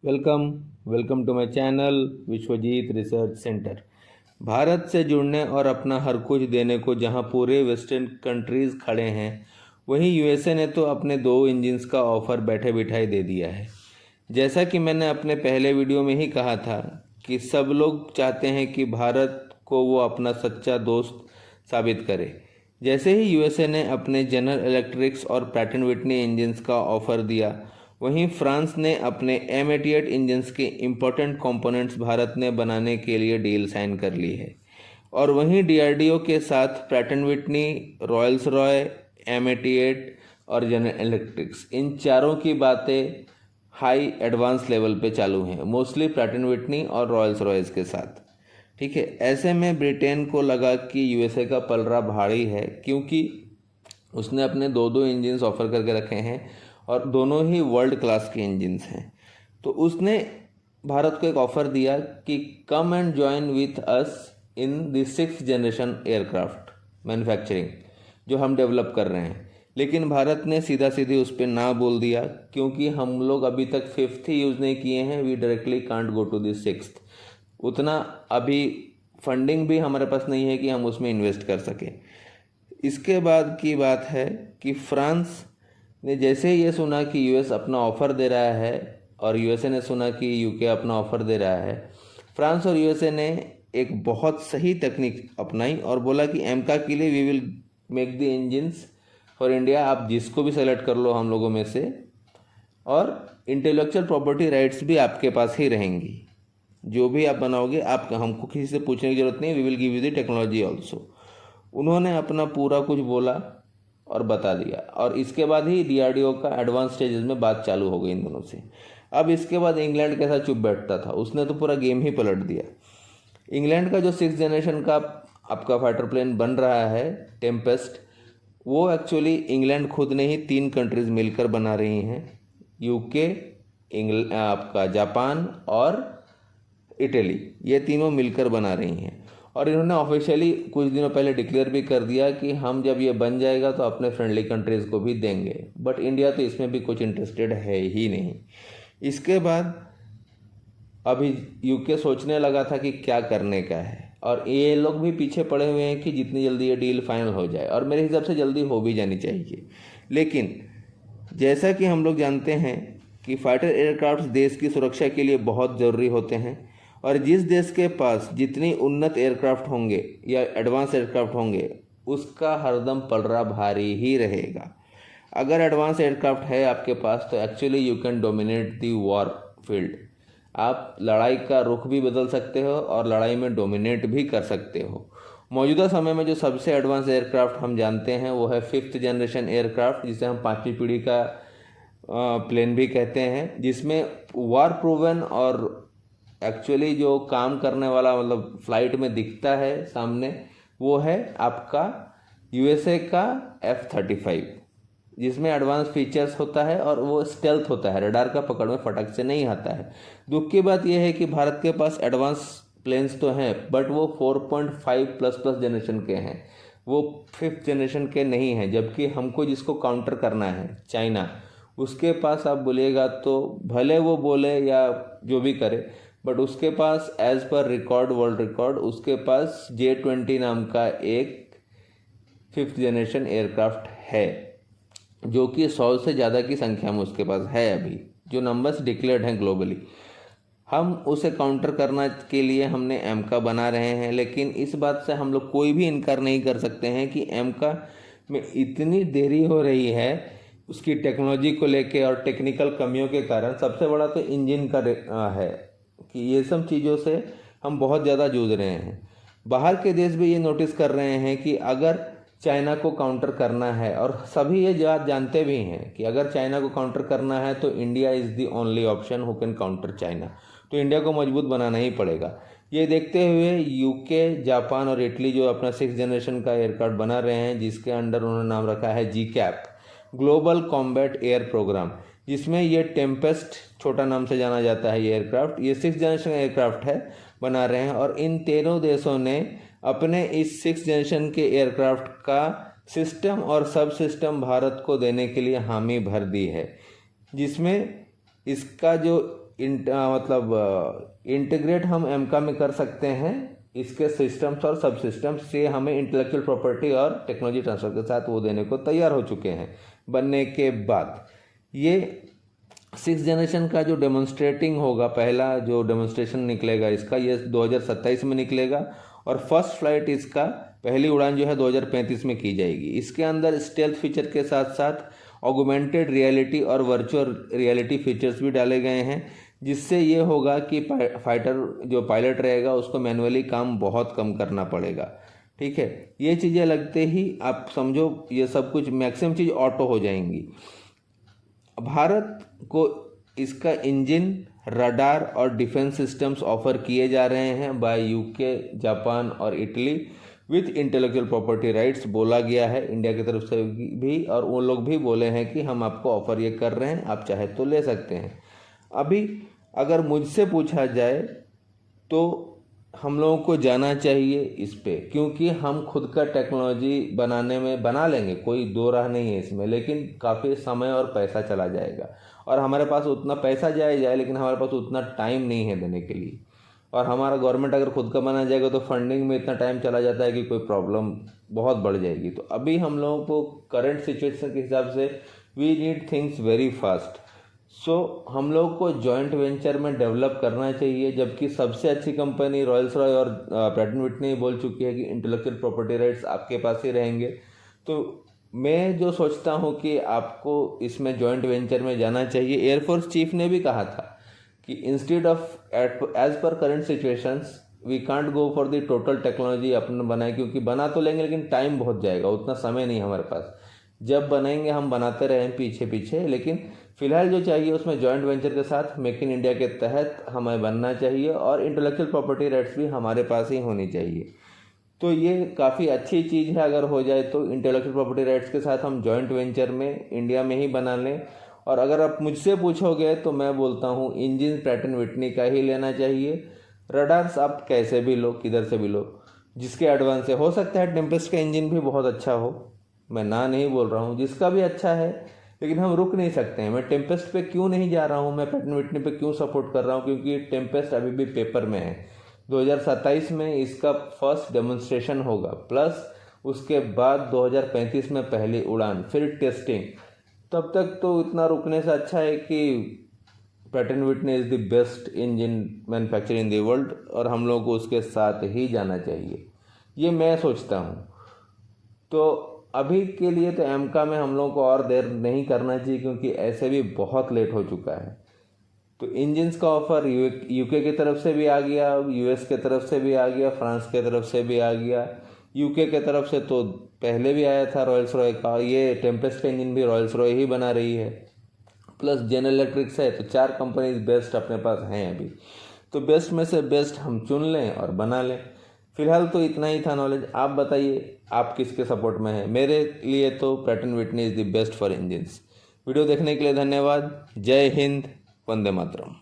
Welcome welcome to my channel Vishwajeet research centre. Bharat से जुड़ने और अपना हर कुछ देने को जहां पूरे वेस्टर्न कंट्रीज़ खड़े हैं, वहीं यूएसए ने तो अपने 2 इंजन्स का ऑफ़र बैठे बिठाई दे दिया है। जैसा कि मैंने अपने पहले वीडियो में ही कहा था कि सब लोग चाहते हैं कि भारत को वो अपना सच्चा दोस्त साबित करे। जैसे ही यूएसए ने अपने जनरल इलेक्ट्रिक्स और प्रैट एंड विटनी इंजन्स का ऑफ़र दिया, वहीं फ्रांस ने अपने M88 इंजन्स के इम्पोर्टेंट कंपोनेंट्स भारत ने बनाने के लिए डील साइन कर ली है। और वहीं DRDO के साथ Pratt and Whitney, Royals Roy, M88 और जनरल इलेक्ट्रिक्स, इन चारों की बातें हाई एडवांस लेवल पे चालू हैं, मोस्टली प्रैट एंड विटनी और रॉयल्स रॉयस के साथ। ठीक है, ऐसे में ब्रिटेन को लगा कि यूएसए का पलड़ा भारी है, क्योंकि उसने अपने 2 इंजन्स ऑफर करके रखे हैं और दोनों ही वर्ल्ड क्लास के इंजन्स हैं। तो उसने भारत को एक ऑफ़र दिया कि come and join with us in the 6th generation aircraft manufacturing जो हम डेवलप कर रहे हैं। लेकिन भारत ने सीधा सीधी उस पर ना बोल दिया, क्योंकि हम लोग अभी तक 5th ही यूज़ नहीं किए हैं। We directly can't go to the 6th। उतना अभी फंडिंग भी हमारे पास नहीं है कि हम उसमें इन्वेस्ट कर सकें। इसके बाद की बात है कि फ्रांस ने जैसे ही ये सुना कि यूएस अपना ऑफ़र दे रहा है और यूएसए ने सुना कि यूके अपना ऑफ़र दे रहा है, फ्रांस और यूएसए ने एक बहुत सही तकनीक अपनाई और बोला कि एमका के लिए we will make the engines for India. आप जिसको भी सेलेक्ट कर लो हम लोगों में से, और इंटेलेक्चुअल प्रॉपर्टी राइट्स भी आपके पास ही रहेंगी। जो भी आप बनाओगे, आप हमको किसी से पूछने की ज़रूरत नहीं, we will give you the technology also. उन्होंने अपना पूरा कुछ बोला और बता दिया, और इसके बाद ही DRDO का एडवांस स्टेजेस में बात चालू हो गई इन दोनों से। अब इसके बाद इंग्लैंड के साथ चुप बैठता था, उसने तो पूरा गेम ही पलट दिया। इंग्लैंड का जो 6th जनरेशन का आपका फाइटर प्लेन बन रहा है टेम्पेस्ट, वो एक्चुअली इंग्लैंड खुद ने ही 3 कंट्रीज़ मिलकर बना रही हैं, यूके, आपका जापान और इटली, ये तीनों मिलकर बना रही हैं। और इन्होंने ऑफिशियली कुछ दिनों पहले डिक्लेयर भी कर दिया कि हम जब ये बन जाएगा तो अपने फ्रेंडली कंट्रीज़ को भी देंगे। बट इंडिया तो इसमें भी कुछ इंटरेस्टेड है ही नहीं। इसके बाद अभी यूके सोचने लगा था कि क्या करने का है, और ये लोग भी पीछे पड़े हुए हैं कि जितनी जल्दी ये डील फाइनल हो जाए, और मेरे हिसाब से जल्दी हो भी जानी चाहिए। लेकिन जैसा कि हम लोग जानते हैं कि फाइटर एयरक्राफ्ट देश की सुरक्षा के लिए बहुत ज़रूरी होते हैं, और जिस देश के पास जितनी उन्नत एयरक्राफ्ट होंगे या एडवांस एयरक्राफ्ट होंगे, उसका हरदम पलड़ा भारी ही रहेगा। अगर एडवांस एयरक्राफ्ट है आपके पास, तो actually you can dominate the war field. आप लड़ाई का रुख भी बदल सकते हो और लड़ाई में डोमिनेट भी कर सकते हो। मौजूदा समय में जो सबसे एडवांस एयरक्राफ्ट हम जानते हैं वो है 5th जनरेशन एयरक्राफ्ट, जिसे हम 5वीं पीढ़ी का प्लेन भी कहते हैं, जिसमें वार प्रूवन और एक्चुअली जो काम करने वाला, मतलब फ्लाइट में दिखता है सामने, वो है आपका यूएसए का F-35, जिसमें एडवांस फीचर्स होता है और वो स्टेल्थ होता है, रडार का पकड़ में फटक से नहीं आता है। दुख की बात यह है कि भारत के पास एडवांस प्लेन्स तो हैं, बट वो 4.5+ जनरेशन के हैं, वो 5th जनरेशन के नहीं हैं। जबकि हमको जिसको काउंटर करना है, चाइना, उसके पास आप बोलिएगा तो भले वो बोले या जो भी करे, बट उसके पास एज पर रिकॉर्ड, वर्ल्ड रिकॉर्ड, उसके पास J-20 नाम का एक 5th जनरेशन एयरक्राफ्ट है, जो कि 100 से ज़्यादा की संख्या में उसके पास है। अभी जो नंबर्स डिक्लेयर्ड हैं ग्लोबली, हम उसे काउंटर करना के लिए हमने एमका बना रहे हैं। लेकिन इस बात से हम लोग कोई भी इनकार नहीं कर सकते हैं कि एमका में इतनी देरी हो रही है उसकी टेक्नोलॉजी को लेके और टेक्निकल कमियों के कारण। सबसे बड़ा तो इंजन का है कि ये सब चीज़ों से हम बहुत ज़्यादा जूझ रहे हैं। बाहर के देश भी ये नोटिस कर रहे हैं कि अगर चाइना को काउंटर करना है, और सभी ये बात जानते भी हैं कि अगर चाइना को काउंटर करना है तो India is the only option who can counter China. तो इंडिया को मजबूत बनाना ही पड़ेगा। ये देखते हुए यूके, जापान और इटली जो अपना 6th जनरेशन का एयरक्राफ्ट बना रहे हैं, जिसके अंडर उन्होंने नाम रखा है GCAP, global combat air programme, जिसमें ये टेम्पेस्ट छोटा नाम से जाना जाता है। ये एयरक्राफ्ट, ये 6th जनरेशन एयरक्राफ्ट है, बना रहे हैं। और इन 13 देशों ने अपने इस 6th जनरेशन के एयरक्राफ्ट का सिस्टम और सब सिस्टम भारत को देने के लिए हामी भर दी है, जिसमें इसका जो इंटीग्रेट हम एमका में कर सकते हैं इसके सिस्टम्स और सब सिस्टम्स से हमें इंटेलेक्चुअल प्रॉपर्टी और टेक्नोलॉजी ट्रांसफ़र के साथ वो देने को तैयार हो चुके हैं बनने के बाद। ये 6th जनरेशन का जो डेमोन्स्ट्रेटिंग होगा, पहला जो डेमोन्स्ट्रेशन निकलेगा इसका, ये 2027 में निकलेगा और फर्स्ट फ्लाइट इसका पहली उड़ान जो है 2035 में की जाएगी। इसके अंदर स्टेल्थ फीचर के साथ साथ ऑगमेंटेड रियलिटी और वर्चुअल रियलिटी फीचर्स भी डाले गए हैं, जिससे ये होगा कि फाइटर जो पायलट रहेगा उसको मैनुअली काम बहुत कम करना पड़ेगा। ठीक है, ये चीज़ें लगते ही आप समझो ये सब कुछ मैक्सिमम चीज़ ऑटो हो जाएंगी। भारत को इसका इंजन, रडार और डिफेंस सिस्टम्स ऑफर किए जा रहे हैं बाय यूके, जापान और Italy with intellectual property rights बोला गया है इंडिया की तरफ से भी, और वो लोग भी बोले हैं कि हम आपको ऑफ़र ये कर रहे हैं, आप चाहे तो ले सकते हैं। अभी अगर मुझसे पूछा जाए तो हम लोगों को जाना चाहिए इस पे, क्योंकि हम खुद का टेक्नोलॉजी बनाने में बना लेंगे, कोई दो राह नहीं है इसमें, लेकिन काफ़ी समय और पैसा चला जाएगा और हमारे पास उतना पैसा जाए लेकिन हमारे पास उतना टाइम नहीं है देने के लिए। और हमारा गवर्नमेंट अगर खुद का बना जाएगा तो फंडिंग में इतना टाइम चला जाता है कि कोई प्रॉब्लम बहुत बढ़ जाएगी। तो अभी हम लोगों को करंट सिचुएशन के हिसाब से we need things very fast. So हम लोग को जॉइंट वेंचर में डेवलप करना चाहिए, जबकि सबसे अच्छी कंपनी रॉयल्स रॉय और प्रैट एंड विटनी बोल चुकी है कि इंटेलेक्चुअल प्रॉपर्टी राइट्स आपके पास ही रहेंगे। तो मैं जो सोचता हूँ कि आपको इसमें जॉइंट वेंचर में जाना चाहिए। एयरफोर्स चीफ ने भी कहा था कि instead of as per current situations we can't go for the total technology अपना बनाए, क्योंकि बना तो लेंगे लेकिन टाइम बहुत जाएगा, उतना समय नहीं हमारे पास। जब बनाएंगे हम बनाते रहें पीछे पीछे, लेकिन फिलहाल जो चाहिए उसमें जॉइंट वेंचर के साथ मेक इन इंडिया के तहत हमें बनना चाहिए और इंटेलेक्चुअल प्रॉपर्टी राइट्स भी हमारे पास ही होनी चाहिए। तो ये काफ़ी अच्छी चीज़ है अगर हो जाए तो इंटेलेक्चुअल प्रॉपर्टी राइट्स के साथ हम जॉइंट वेंचर में इंडिया में ही बना लें। और अगर आप मुझसे पूछोगे तो मैं बोलता हूँ इंजन प्रैट एंड विटनी का ही लेना चाहिए। रडार्स आप कैसे भी लो, किधर से भी लो, जिसके एडवांस है, हो सकता है टेम्पेस्ट का इंजन भी बहुत अच्छा हो, मैं ना नहीं बोल रहा हूँ, जिसका भी अच्छा है, लेकिन हम रुक नहीं सकते हैं। मैं टेम्पेस्ट पे क्यों नहीं जा रहा हूँ, मैं प्रैट एंड विटनी पे क्यों सपोर्ट कर रहा हूँ, क्योंकि टेम्पेस्ट अभी भी पेपर में है। 2027 में इसका फर्स्ट डेमोन्स्ट्रेशन होगा, प्लस उसके बाद 2035 में पहली उड़ान, फिर टेस्टिंग। तब तक तो इतना रुकने से अच्छा है कि Pratt and Whitney is the best engine manufacture in the world और हम लोगों को उसके साथ ही जाना चाहिए, ये मैं सोचता हूँ। तो अभी के लिए तो एमका में हम लोगों को और देर नहीं करना चाहिए, क्योंकि ऐसे भी बहुत लेट हो चुका है। तो इंजन्स का ऑफ़र यूके की तरफ से भी आ गया, यूएस के तरफ से भी आ गया, फ्रांस के तरफ से भी आ गया। यूके के तरफ से तो पहले भी आया था रॉयल्स रॉय का, ये टेम्पेस्ट का इंजन भी रॉयल्स रॉय ही बना रही है, प्लस जनरल इलेक्ट्रिक्स है। तो 4 कंपनीज बेस्ट अपने पास हैं अभी, तो बेस्ट में से बेस्ट हम चुन लें और बना लें। फिलहाल तो इतना ही था नॉलेज। आप बताइए आप किसके सपोर्ट में हैं। मेरे लिए तो Pratt and Whitney is the best for engines. Video देखने के लिए धन्यवाद। जय हिंद, वंदे मातरम।